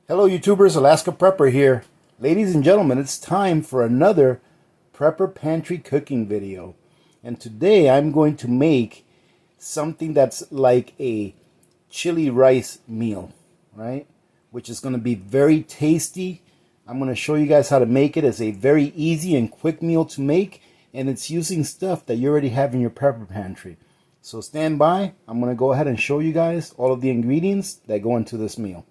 Hello YouTubers, Alaska Prepper here. Ladies and gentlemen, it's time for another Prepper Pantry cooking video. And today I'm going to make something that's like a chili rice meal, right? Which is going to be very tasty. I'm going to show you guys how to make it. It's a very easy and quick meal to make, and it's using stuff that you already have in your Prepper Pantry. So stand by. I'm going to go ahead and show you guys all of the ingredients that go into this meal.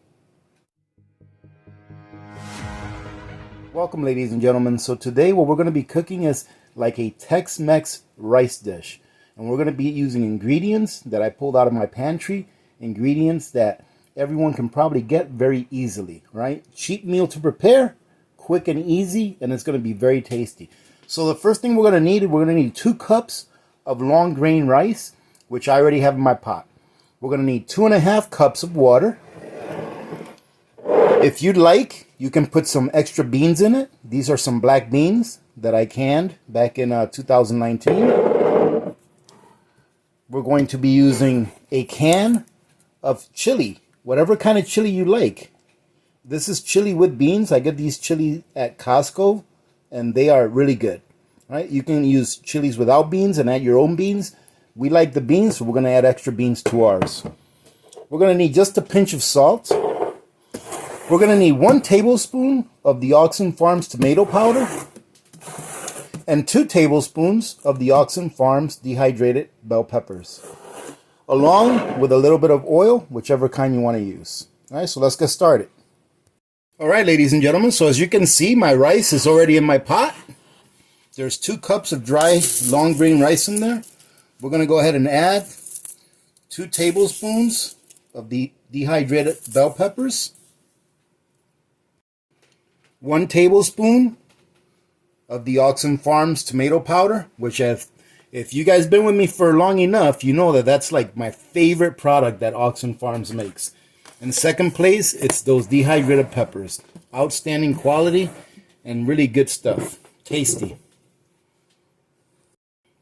Welcome, ladies and gentlemen. So today what we're going to be cooking is like a Tex-Mex rice dish. And we're going to be using ingredients that I pulled out of my pantry, ingredients that everyone can probably get very easily, right? Cheap meal to prepare, quick and easy, and it's going to be very tasty. So the first thing we're going to need 2 cups of long grain rice, which I already have in my pot. We're going to need 2.5 cups of water. If you'd like, you can put some extra beans in it. These are some black beans that I canned back in 2019. We're going to be using a can of chili, whatever kind of chili you like. This is chili with beans. I get these chili at Costco, and they are really good. Right? You can use chilies without beans and add your own beans. We like the beans, so we're going to add extra beans to ours. We're going to need just a pinch of salt. We're going to need 1 tablespoon of the Oxen Farms tomato powder and 2 tablespoons of the Oxen Farms dehydrated bell peppers, along with a little bit of oil, whichever kind you want to use. All right, so let's get started. All right, ladies and gentlemen, so as you can see, my rice is already in my pot. There's 2 cups of dry long grain rice in there. We're going to go ahead and add 2 tablespoons of the dehydrated bell peppers, 1 tablespoon of the Oxen Farms tomato powder, which if you guys been with me for long enough, you know that that's like my favorite product that Oxen Farms makes. In second place, it's those dehydrated peppers. Outstanding quality and really good stuff. Tasty. I'm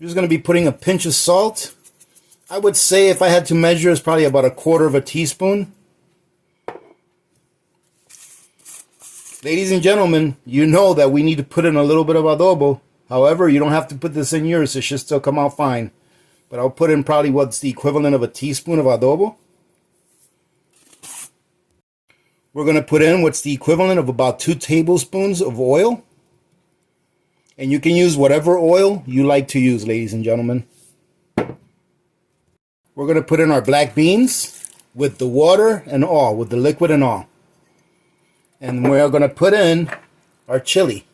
just going to be putting a pinch of salt. I would say if I had to measure, it's probably about 1/4 teaspoon. Ladies and gentlemen, you know that we need to put in a little bit of adobo. However, you don't have to put this in yours. It should still come out fine. But I'll put in probably what's the equivalent of a teaspoon of adobo. We're going to put in what's the equivalent of about 2 tablespoons of oil. And you can use whatever oil you like to use, ladies and gentlemen. We're going to put in our black beans with the water and all, with the liquid and all. And we're going to put in our chili.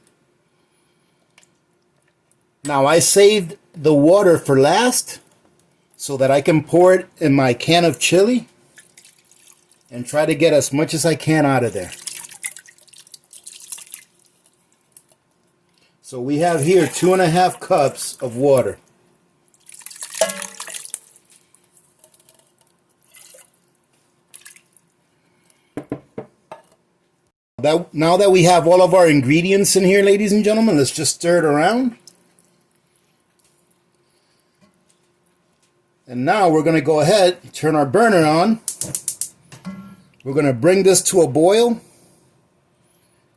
Now I saved the water for last so that I can pour it in my can of chili and try to get as much as I can out of there. So we have here 2.5 cups of water. Now that we have all of our ingredients in here, ladies and gentlemen, let's just stir it around. And now we're going to go ahead and turn our burner on. We're going to bring this to a boil.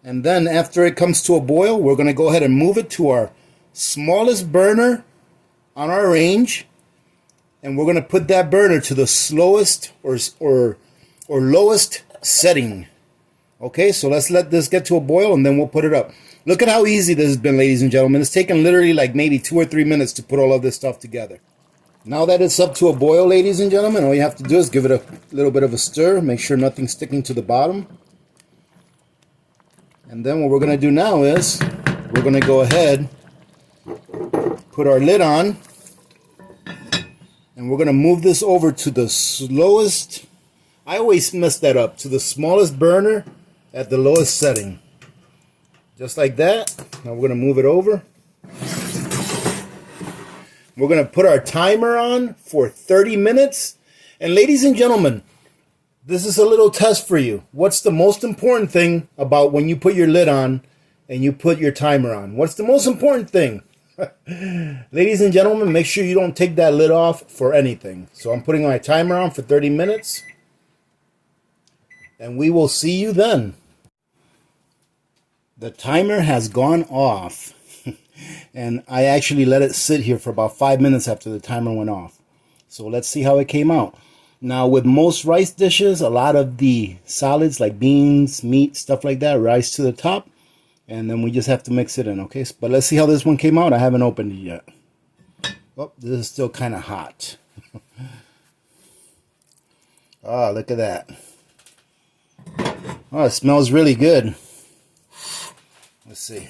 And then after it comes to a boil, we're going to go ahead and move it to our smallest burner on our range. And we're going to put that burner to the slowest or lowest setting. Okay, so let's let this get to a boil and then we'll put it up. Look at how easy this has been, ladies and gentlemen. It's taken literally like maybe 2 or 3 minutes to put all of this stuff together. Now that it's up to a boil, ladies and gentlemen, all you have to do is give it a little bit of a stir. Make sure nothing's sticking to the bottom. And then what we're going to do now is we're going to go ahead, put our lid on, and we're going to move this over to the slowest, I always mess that up, to the smallest burner at the lowest setting. Just like that. Now we're going to move it over. We're going to put our timer on for 30 minutes. And ladies and gentlemen, this is a little test for you. What's the most important thing about when you put your lid on and you put your timer on? What's the most important thing? Ladies and gentlemen, make sure you don't take that lid off for anything. So I'm putting my timer on for 30 minutes. and we will see you then. The timer has gone off. And I actually let it sit here for about 5 minutes after the timer went off. So let's see how it came out. Now with most rice dishes, a lot of the solids like beans, meat, stuff like that, rise to the top. And then we just have to mix it in, okay? But let's see how this one came out. I haven't opened it yet. Oh, this is still kind of hot. Oh, look at that. Oh, it smells really good. Let's see.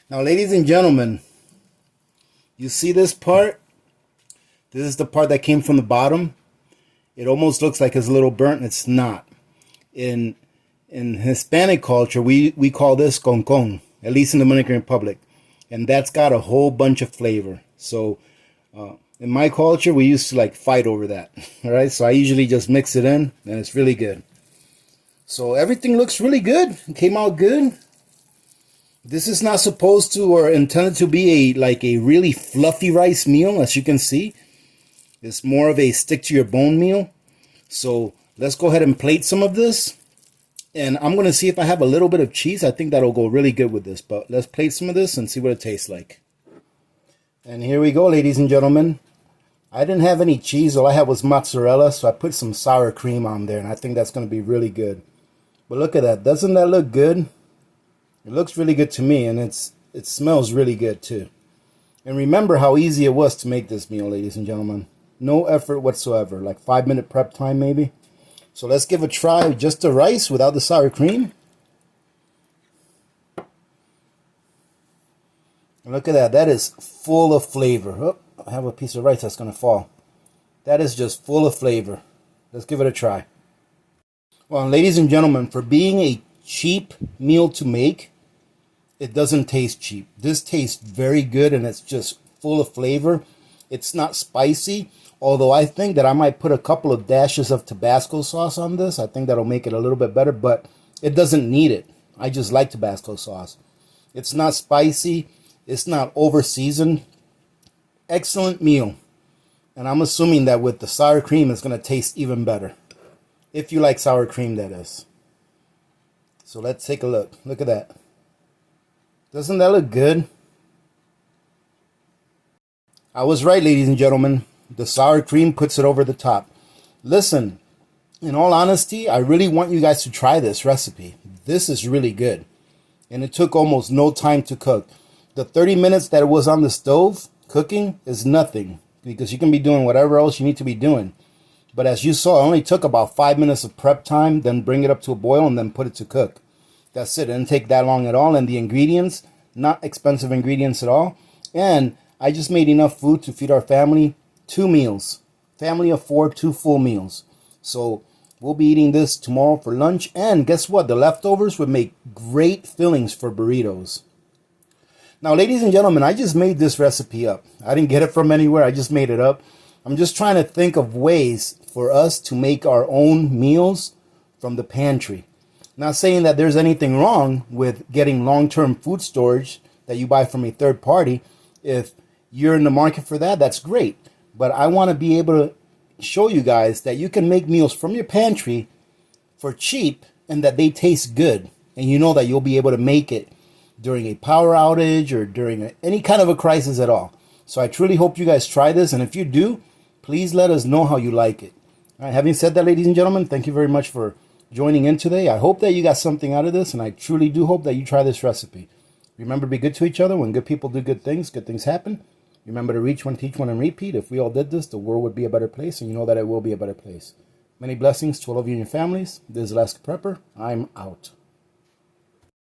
Now, ladies and gentlemen, you see this part? This is the part that came from the bottom. It almost looks like it's a little burnt. It's not. In Hispanic culture, we call this con, at least in the Dominican Republic. And that's got a whole bunch of flavor. So in my culture, we used to like fight over that. All right, so I usually just mix it in, and it's really good. So everything looks really good. It came out good. This is not supposed to or intended to be a really fluffy rice meal, as you can see. It's more of a stick to your bone meal. So let's go ahead and plate some of this. And I'm going to see if I have a little bit of cheese. I think that'll go really good with this. But let's plate some of this and see what it tastes like. And here we go, ladies and gentlemen. I didn't have any cheese. All I had was mozzarella. So I put some sour cream on there. And I think that's going to be really good. But look at that. Doesn't that look good? It looks really good to me, and it smells really good too. And remember how easy it was to make this meal, ladies and gentlemen. No effort whatsoever, like 5-minute prep time maybe. So let's give a try with just the rice without the sour cream. And look at that, that is full of flavor. Oh, I have a piece of rice that's gonna fall. That is just full of flavor. Let's give it a try. Well, ladies and gentlemen, for being a cheap meal to make, it doesn't taste cheap. This tastes very good, and it's just full of flavor. It's not spicy, although I think that I might put a couple of dashes of Tabasco sauce on this. I think that'll make it a little bit better, but it doesn't need it. I just like Tabasco sauce. It's not spicy. It's not over seasoned. Excellent meal. And I'm assuming that with the sour cream, it's going to taste even better. If you like sour cream, that is. So let's take a look. Look at that. Doesn't that look good? I was right, ladies and gentlemen. The sour cream puts it over the top. Listen, in all honesty, I really want you guys to try this recipe. This is really good. And it took almost no time to cook. The 30 minutes that it was on the stove cooking is nothing, because you can be doing whatever else you need to be doing. But as you saw, it only took about 5 minutes of prep time, then bring it up to a boil and then put it to cook. That's it. It didn't take that long at all. And the ingredients, not expensive ingredients at all. And I just made enough food to feed our family 2 meals. Family of 4, 2 full meals. So we'll be eating this tomorrow for lunch. And guess what? The leftovers would make great fillings for burritos. Now, ladies and gentlemen, I just made this recipe up. I didn't get it from anywhere. I just made it up. I'm just trying to think of ways for us to make our own meals from the pantry. Not saying that there's anything wrong with getting long-term food storage that you buy from a third party. If you're in the market for that, that's great. But I want to be able to show you guys that you can make meals from your pantry for cheap and that they taste good. And you know that you'll be able to make it during a power outage or during any kind of a crisis at all. So I truly hope you guys try this. And if you do, please let us know how you like it. All right, having said that, ladies and gentlemen, thank you very much for joining in today. I hope that you got something out of this, and I truly do hope that you try this recipe. Remember to be good to each other. When good people do good things happen. Remember to reach one, teach one, and repeat. If we all did this, the world would be a better place, and you know that it will be a better place. Many blessings to all of you and your families. This is Alaska Prepper. I'm out.